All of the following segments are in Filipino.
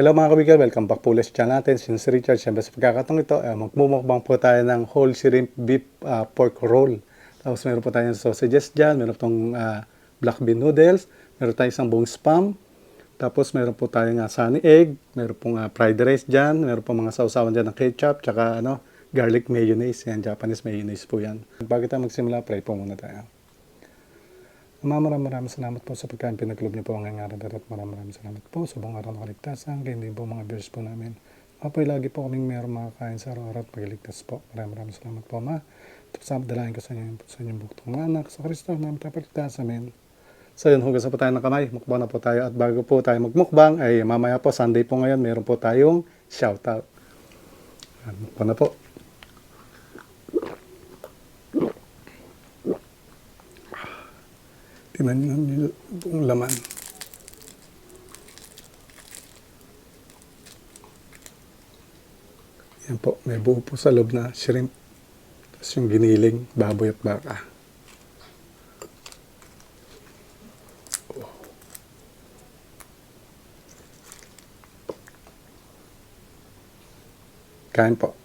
Hello mga kabigan, welcome back po ulit sa channel natin. Si Richard, siyempre sa pagkakataong ito, magmumukbang po tayo ng whole shrimp beef pork roll. Tapos meron po tayong sausages dyan, meron pong black bean noodles, meron tayong isang buong spam, tapos meron po tayong sunny egg, meron pong fried rice dyan, meron pong mga sausawan dyan ng ketchup, tsaka garlic mayonnaise, yan, Japanese mayonnaise po yan. Bago tayo magsimula, pray po muna tayo. Maraming salamat po sa pagkain pinaglob niyo po ang ngayong araw at maraming salamat po sa buong araw ng kaligtasan. Kaya din po mga viewers po namin. Apoy lagi po kaming mayroong makakain sa araw-araw at pagliligtas po. Maraming salamat po ma. Tapos dalangin ko sa inyong buktong mga anak sa Kristo namin tapaligtas. Amen. So yun, hugas na po tayo ng kamay. Mukbang na po tayo. At bago po tayo magmukbang ay mamaya po, Sunday po ngayon, meron po tayong shoutout. Mukbang na po. Tingnan nyo yung buong laman. Yan po, may buo po sa loob na shrimp. Tapos yung giniling, baboy at baka. Kain po.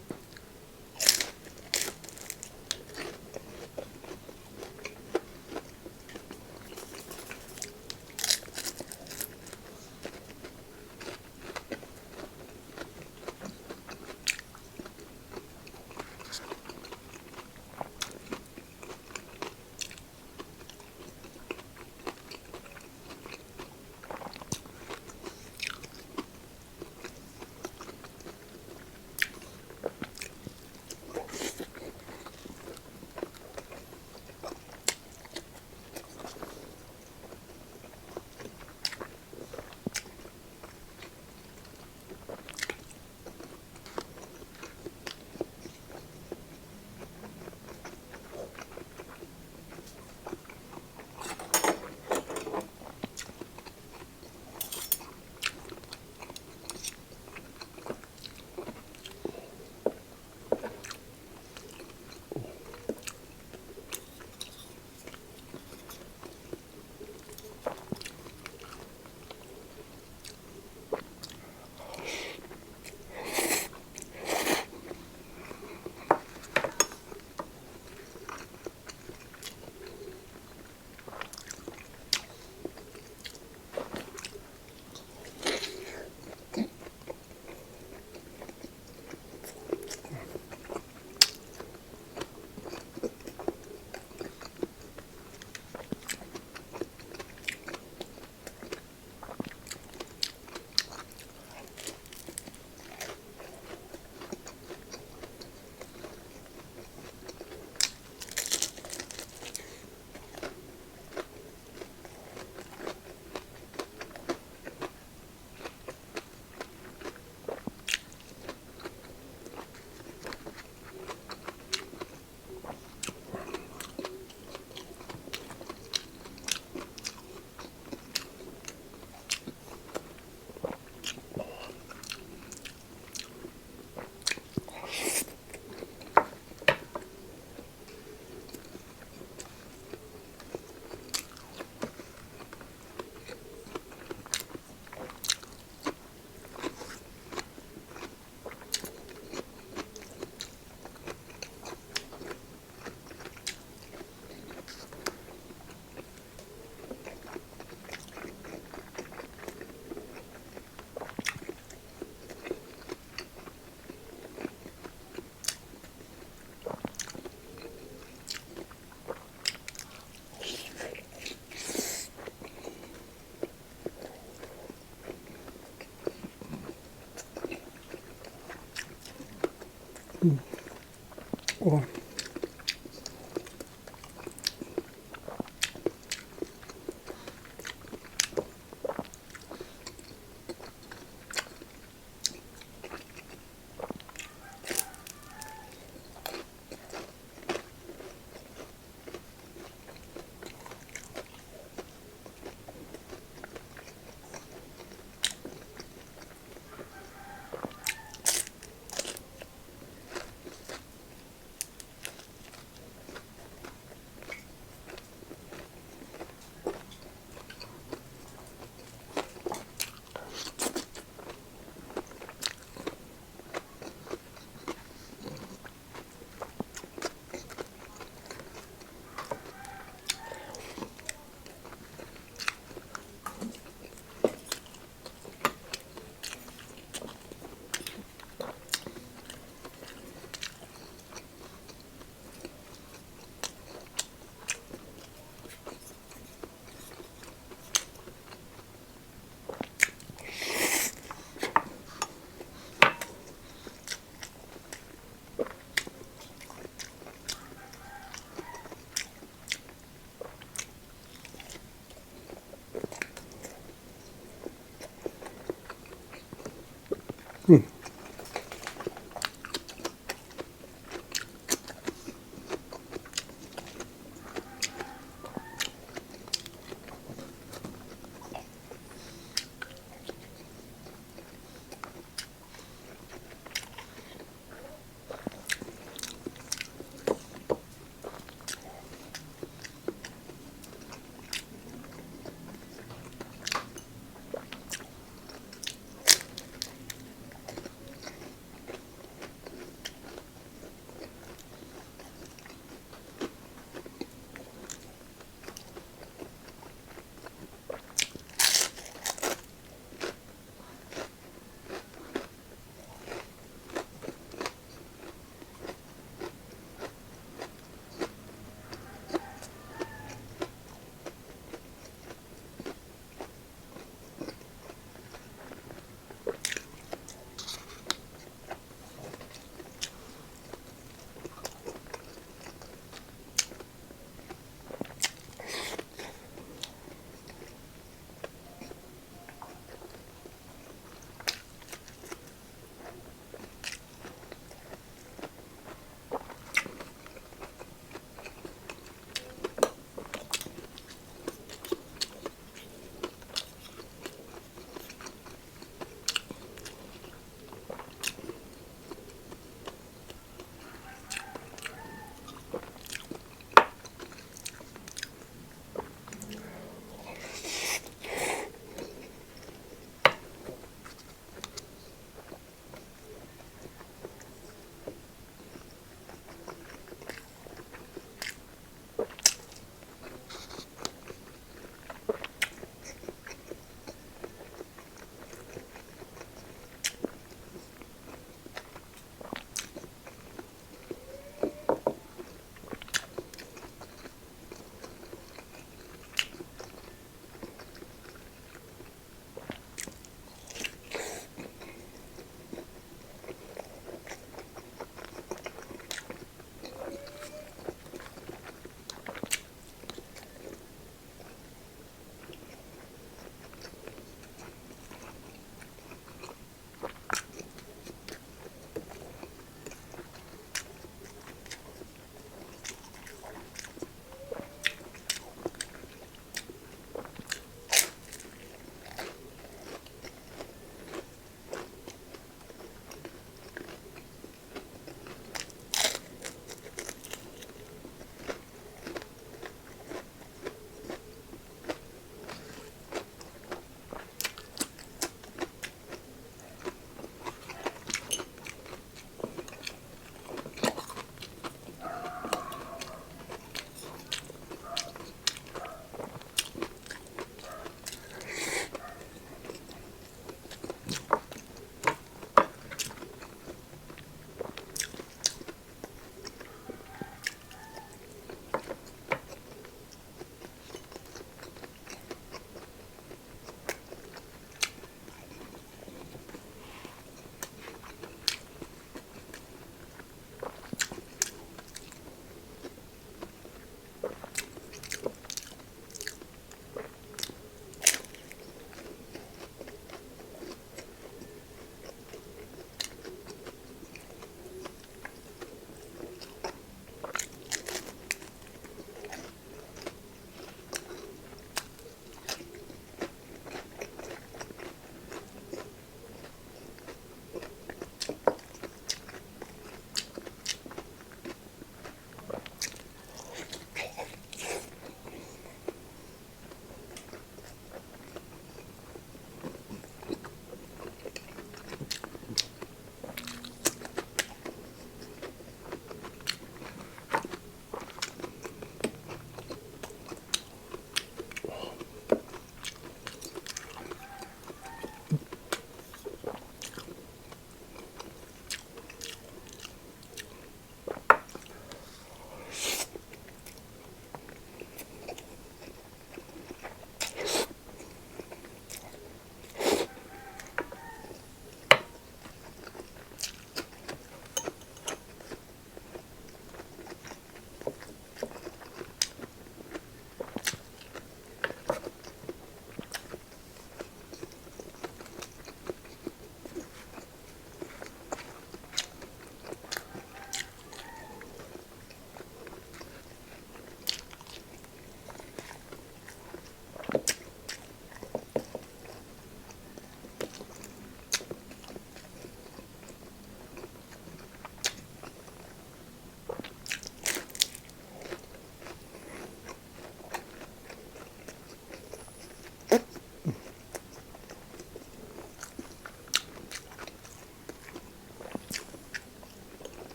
Oh.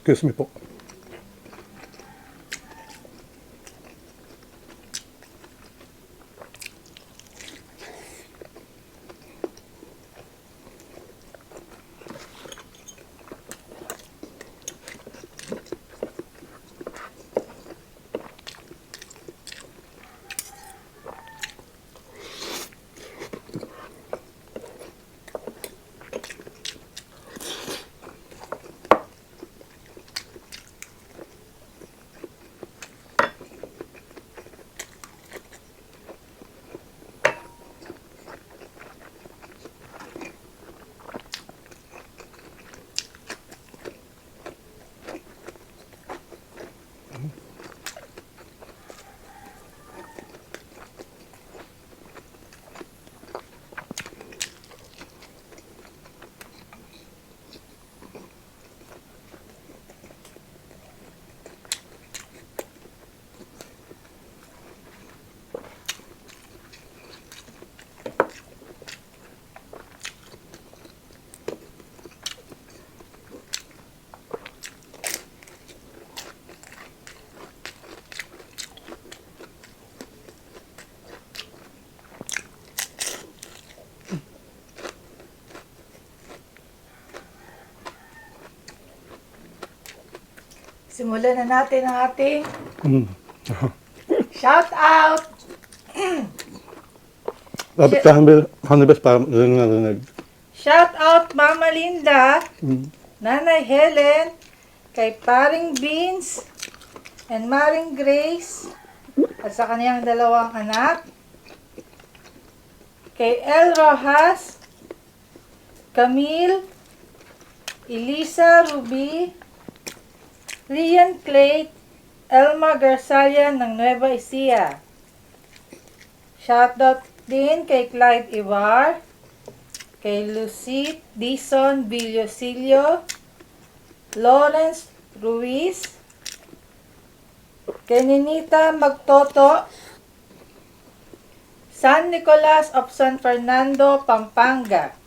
Excuse me po. Simulan na natin ang ating Mm. shout out. Dapat sa Hanibes para narinig. Shout out Mama Linda, Mm. Nanay Helen, kay Paring Beans, and Maring Grace, at sa kaniyang dalawang anak, kay El Rojas, Camille, Elisa Ruby, Rian Clay, Elma Garzalia ng Nueva Ecija. Shoutout din kay Clyde Ibar, kay Lucy Dison Villosilio, Lawrence Ruiz, kay Ninita Magtoto, San Nicolas of San Fernando, Pampanga.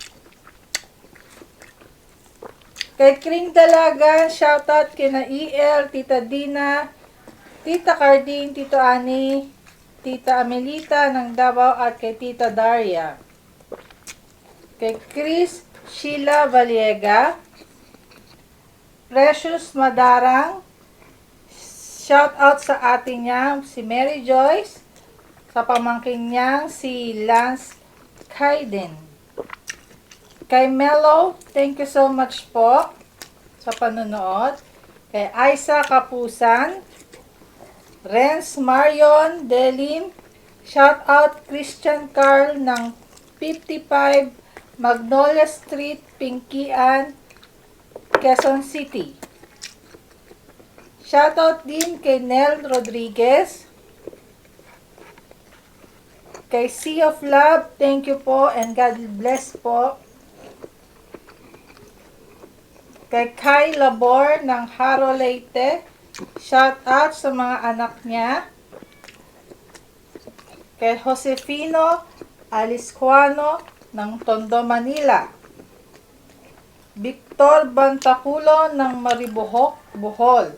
Kay Kring Dalagan, shoutout kina EL, Tita Dina, Tita Cardine, Tito Ani, Tita Amelita ng Davao at kay Tita Daria. Kay Chris Sheila Valiega, Precious Madarang, shoutout sa ating niyang si Mary Joyce, sa pamangkin niyang si Lance Kaiden. Kay Melo, thank you so much po sa panonood. Kay Aisa Kapusan, Renz Marion Delim, shout out Christian Carl ng 55 Magnolia Street, Pinkian, Quezon City. Shout out din kay Nel Rodriguez. Kay Sea of Love, thank you po and God bless po. Kay Kai Labor ng Haro Leyte, shout out sa mga anak niya. Kay Josefino Aliscuano ng Tondo, Manila. Victor Bantaculo ng Maribohok, Bohol.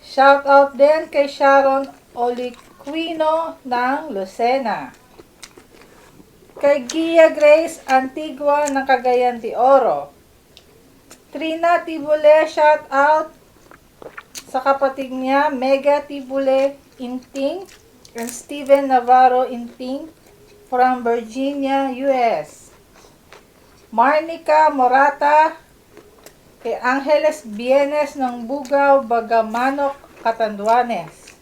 Shout out din kay Sharon Oliquino ng Lucena. Kay Gia Grace Antigua ng Cagayan de Oro. Trina Tibule, shout out sa kapatid niya, Mega Tibule Inting and Steven Navarro Inting from Virginia, US. Marnica Morata, kay Angeles Bienes ng Bugaw, Bagamanok, Catanduanes.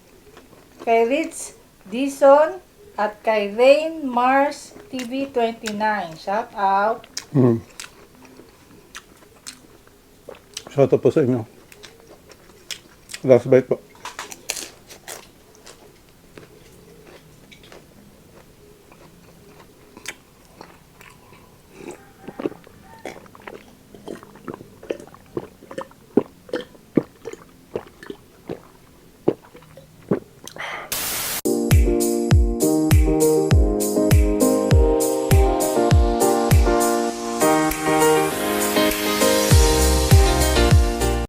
Kay Ritz Dison at kay Rain Mars TV 29. Shout out. Mm. Shout out po sa inyo. Last bite po.